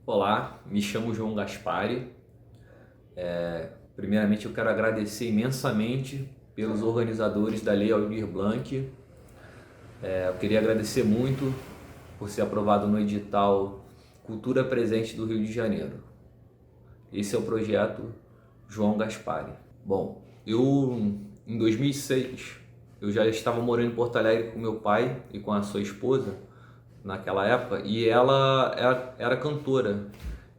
Olá, me chamo João Gaspari. Primeiramente, eu quero agradecer imensamente pelos organizadores da Lei Aldir Blanc. Eu queria agradecer muito por ser aprovado no edital Cultura Presente do Rio de Janeiro. Esse é o projeto João Gaspari. Bom, eu em 2006 eu já estava morando em Porto Alegre com meu pai e com a sua esposa naquela época, e ela era cantora.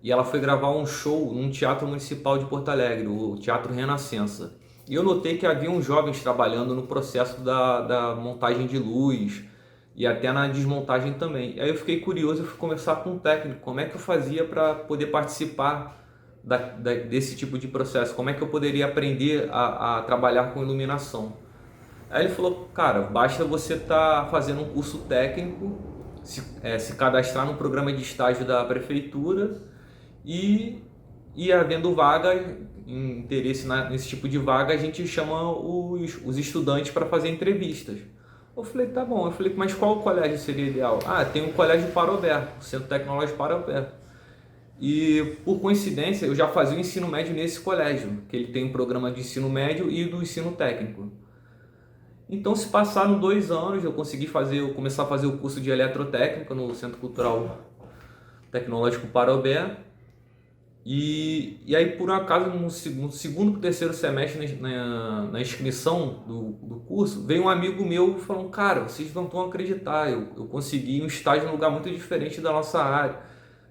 E ela foi gravar um show num teatro municipal de Porto Alegre, o Teatro Renascença. E eu notei que havia uns jovens trabalhando no processo da montagem de luz e até na desmontagem também. Aí eu fiquei curioso e fui conversar com um técnico, como é que eu fazia para poder participar desse tipo de processo, como é que eu poderia aprender a trabalhar com iluminação. Aí ele falou, cara, basta você estar fazendo um curso técnico, se cadastrar no programa de estágio da prefeitura e, havendo vaga, interesse nesse tipo de vaga, a gente chama os estudantes para fazer entrevistas. Eu falei, tá bom. Eu falei, mas qual colégio seria ideal? Ah, tem o Colégio Parobé, o Centro Tecnológico Parobé. E por coincidência, eu já fazia o ensino médio nesse colégio, que ele tem um programa de ensino médio e do ensino técnico. Então, se passaram 2 anos, eu consegui começar a fazer o curso de eletrotécnica no Centro Cultural Tecnológico Parobé. E aí, por acaso, no segundo para o terceiro semestre, na inscrição do curso, veio um amigo meu falando, cara, vocês não vão acreditar, eu consegui um estágio num lugar muito diferente da nossa área.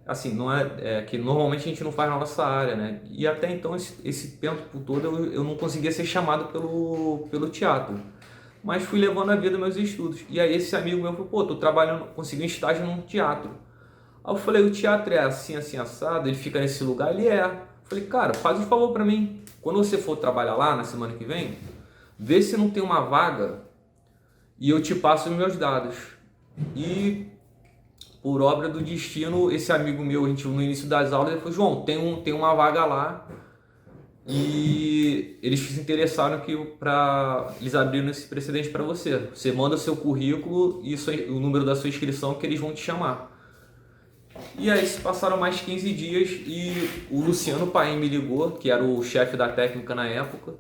Assim, não é que normalmente a gente não faz na nossa área, né? E até então, esse tempo todo, eu não conseguia ser chamado pelo teatro. Mas fui levando a vida meus estudos. E aí esse amigo meu falou, pô, tô trabalhando, consegui um estágio num teatro. Aí eu falei, o teatro é assim, assim, assado, ele fica nesse lugar? Ele é. Eu falei, cara, faz um favor pra mim. Quando você for trabalhar lá na semana que vem, vê se não tem uma vaga e eu te passo os meus dados. E por obra do destino, esse amigo meu, a gente no início das aulas, ele falou, João, tem uma vaga lá. E eles se interessaram que eles abriram esse precedente para você. Você manda seu currículo e o número da sua inscrição que eles vão te chamar. E aí se passaram mais 15 dias e o Luciano Paim me ligou, que era o chefe da técnica na época,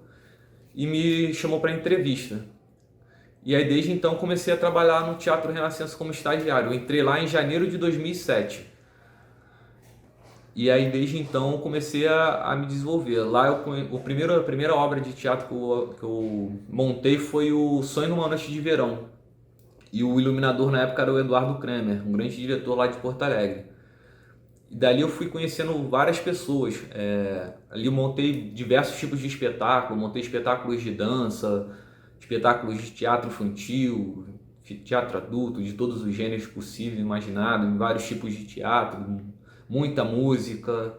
e me chamou para entrevista. E aí desde então comecei a trabalhar no Teatro Renascença como estagiário. Eu entrei lá em janeiro de 2007. E aí desde então comecei a me desenvolver. Lá a primeira obra de teatro que eu montei foi o Sonho numa Noite de Verão. E o iluminador na época era o Eduardo Kremer, um grande diretor lá de Porto Alegre. E dali eu fui conhecendo várias pessoas. Ali eu montei diversos tipos de espetáculo, montei espetáculos de dança, espetáculos de teatro infantil, teatro adulto, de todos os gêneros possíveis e imagináveis, em vários tipos de teatro, muita música.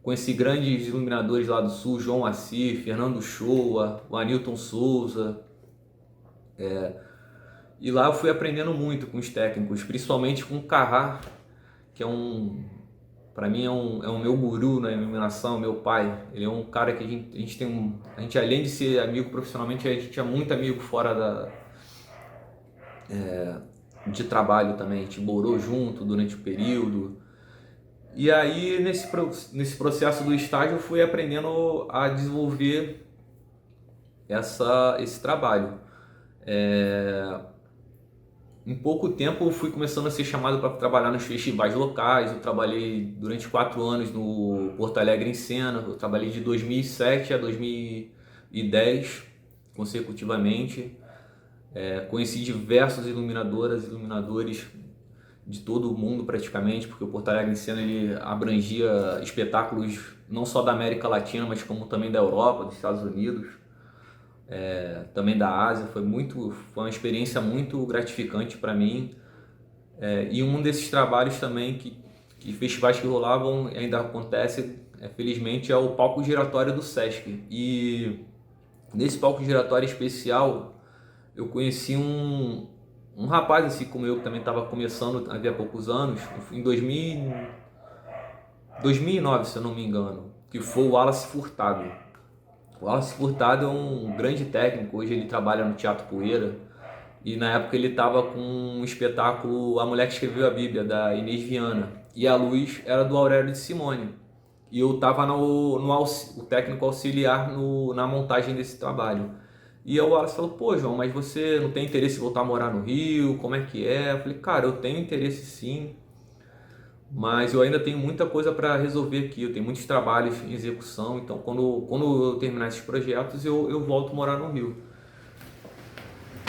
Conheci grandes iluminadores lá do Sul, João Assir, Fernando Shoa, o Anilton Souza. E lá eu fui aprendendo muito com os técnicos, principalmente com o Carrá, que para mim é um meu guru na iluminação, meu pai. Ele é um cara que a gente além de ser amigo profissionalmente, a gente é muito amigo fora de trabalho também. A gente morou junto durante o período. E aí nesse processo do estágio eu fui aprendendo a desenvolver esse trabalho. Em pouco tempo eu fui começando a ser chamado para trabalhar nos festivais locais. Eu trabalhei durante 4 anos no Porto Alegre em Cena. Eu trabalhei de 2007 a 2010 consecutivamente. Conheci diversos iluminadores de todo o mundo praticamente, porque o Porto Alegre em Cena ele abrangia espetáculos não só da América Latina, mas como também da Europa, dos Estados Unidos. Também da Ásia. Foi uma experiência muito gratificante para mim. E um desses trabalhos também que festivais que rolavam ainda acontece, felizmente, é o palco giratório do Sesc. E nesse palco giratório especial eu conheci um rapaz assim como eu, que também estava começando havia poucos anos, em 2009, se eu não me engano, que foi o Wallace Furtado. O Wallace Furtado é um grande técnico, hoje ele trabalha no Teatro Poeira, e na época ele estava com um espetáculo A Mulher que Escreveu a Bíblia, da Inês Viana. e a luz era do Aurélio de Simone. E eu estava o técnico auxiliar na montagem desse trabalho. E o Wallace falou, pô, João, mas você não tem interesse em voltar a morar no Rio? Como é que é? Eu falei, cara, eu tenho interesse sim, mas eu ainda tenho muita coisa para resolver aqui. Eu tenho muitos trabalhos em execução, então quando eu terminar esses projetos, eu volto a morar no Rio.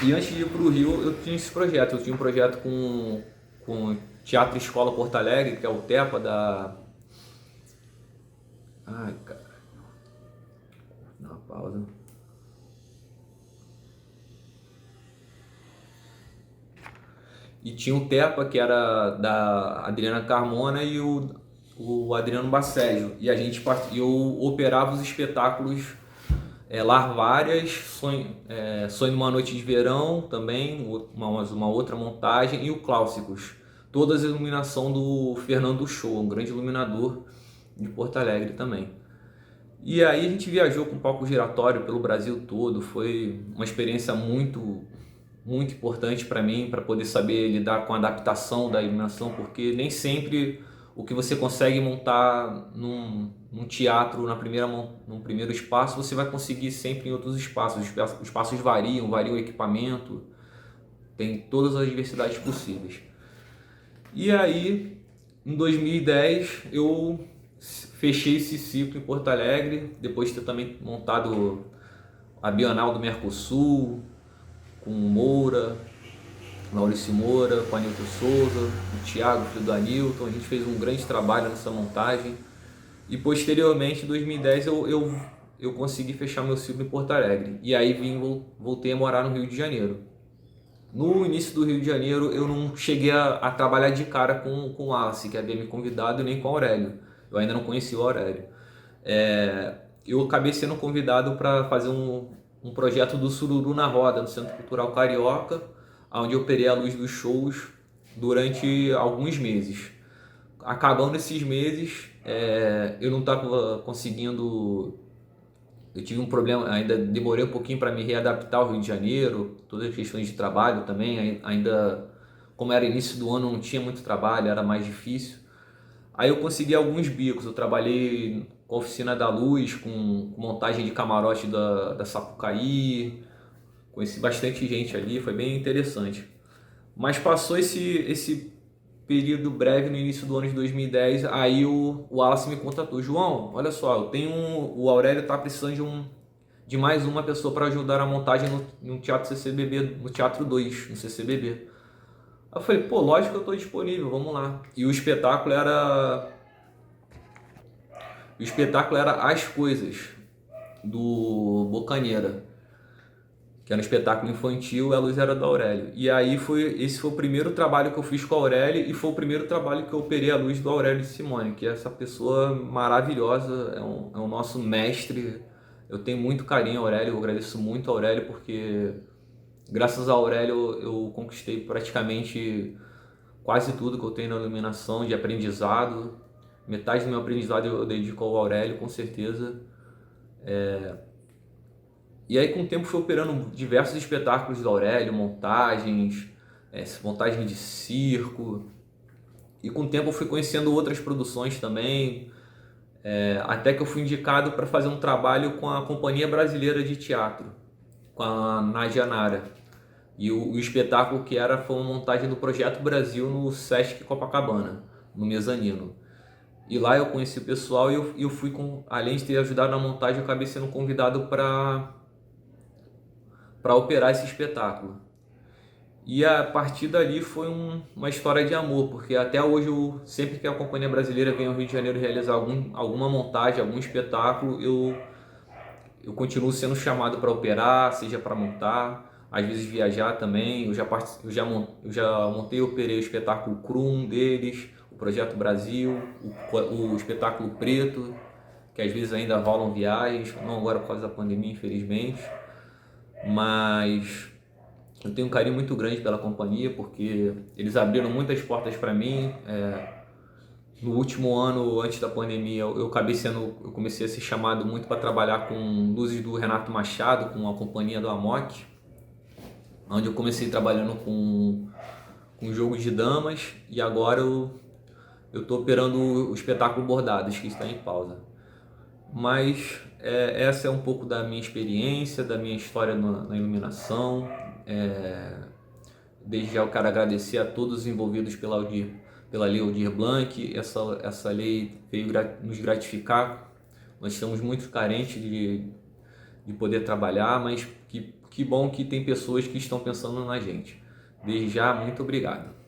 E antes de ir para o Rio, eu tinha esse projeto. Eu tinha um projeto com Teatro Escola Porto Alegre, que é o TEPA da... Ai, cara. Dá uma pausa. E tinha o TEPA, que era da Adriana Carmona e o Adriano Baceggio. E eu operava os espetáculos Larvárias, Sonho de uma Noite de Verão também, uma outra montagem, e o Clássicos. Todas a iluminação do Fernando Show, um grande iluminador de Porto Alegre também. E aí a gente viajou com o palco giratório pelo Brasil todo, foi uma experiência muito importante para mim, para poder saber lidar com a adaptação da iluminação, porque nem sempre o que você consegue montar num teatro, num primeiro espaço, você vai conseguir sempre em outros espaços. Os espaços variam o equipamento, tem todas as diversidades possíveis. E aí, em 2010, eu fechei esse ciclo em Porto Alegre, depois de ter também montado a Bienal do Mercosul, com o Moura, Maurício Moura, com a Nilton Souza, o Thiago, filho do Anilton. A gente fez um grande trabalho nessa montagem. E posteriormente, em 2010, eu consegui fechar meu ciclo em Porto Alegre. E aí voltei a morar no Rio de Janeiro. No início do Rio de Janeiro, eu não cheguei a trabalhar de cara com o Wallace, que havia me convidado, nem com o Aurélio. Eu ainda não conhecia o Aurélio. Eu acabei sendo convidado para fazer um projeto do Sururu na Roda, no Centro Cultural Carioca, onde eu operei a luz dos shows durante alguns meses. Acabando esses meses, eu não estava conseguindo... Eu tive um problema, ainda demorei um pouquinho para me readaptar ao Rio de Janeiro, todas as questões de trabalho também, ainda como era início do ano não tinha muito trabalho, era mais difícil. Aí eu consegui alguns bicos, eu trabalhei com a Oficina da Luz, com montagem de camarote da Sapucaí, conheci bastante gente ali, foi bem interessante. Mas passou esse período breve no início do ano de 2010, aí o Wallace me contatou, João, olha só, o Aurélio está precisando de mais uma pessoa para ajudar a montagem no Teatro CCBB, no Teatro 2, no CCBB. Aí eu falei, pô, lógico que eu estou disponível, vamos lá. E o espetáculo era As Coisas, do Bocaneira, que era um espetáculo infantil, e a luz era do Aurélio. E aí esse foi o primeiro trabalho que eu fiz com o Aurélio e foi o primeiro trabalho que eu operei a luz do Aurélio de Simone, que é essa pessoa maravilhosa, é um nosso mestre. Eu tenho muito carinho ao Aurélio, eu agradeço muito ao Aurélio porque graças ao Aurélio eu conquistei praticamente quase tudo que eu tenho na iluminação de aprendizado. Metade do meu aprendizado eu dedico ao Aurélio, com certeza. E aí com o tempo fui operando diversos espetáculos do Aurélio, montagens, montagem de circo. E com o tempo eu fui conhecendo outras produções também, até que eu fui indicado para fazer um trabalho com a Companhia Brasileira de Teatro, com a Nádia Nara. E o espetáculo foi uma montagem do Projeto Brasil no Sesc Copacabana, no mezanino. E lá eu conheci o pessoal e eu fui, além de ter ajudado na montagem, eu acabei sendo convidado para operar esse espetáculo. E a partir dali foi uma história de amor, porque até hoje, sempre que a Companhia Brasileira vem ao Rio de Janeiro realizar alguma montagem, algum espetáculo, eu continuo sendo chamado para operar, seja para montar, às vezes viajar também. Eu já montei e operei o espetáculo Crum deles, o Projeto Brasil, o espetáculo Preto, que às vezes ainda rolam viagens, não agora por causa da pandemia, infelizmente. Mas eu tenho um carinho muito grande pela companhia, porque eles abriram muitas portas para mim. No último ano, antes da pandemia, eu comecei a ser chamado muito para trabalhar com luzes do Renato Machado, com a companhia do Amok, onde eu comecei trabalhando com jogos de damas, e agora eu estou operando o espetáculo Bordados, que está em pausa. Mas essa é um pouco da minha experiência, da minha história na iluminação. Desde já eu quero agradecer a todos os envolvidos pela Lei Aldir Blanc. Essa lei veio nos gratificar. Nós estamos muito carentes de poder trabalhar, mas que bom que tem pessoas que estão pensando na gente. Desde já, muito obrigado.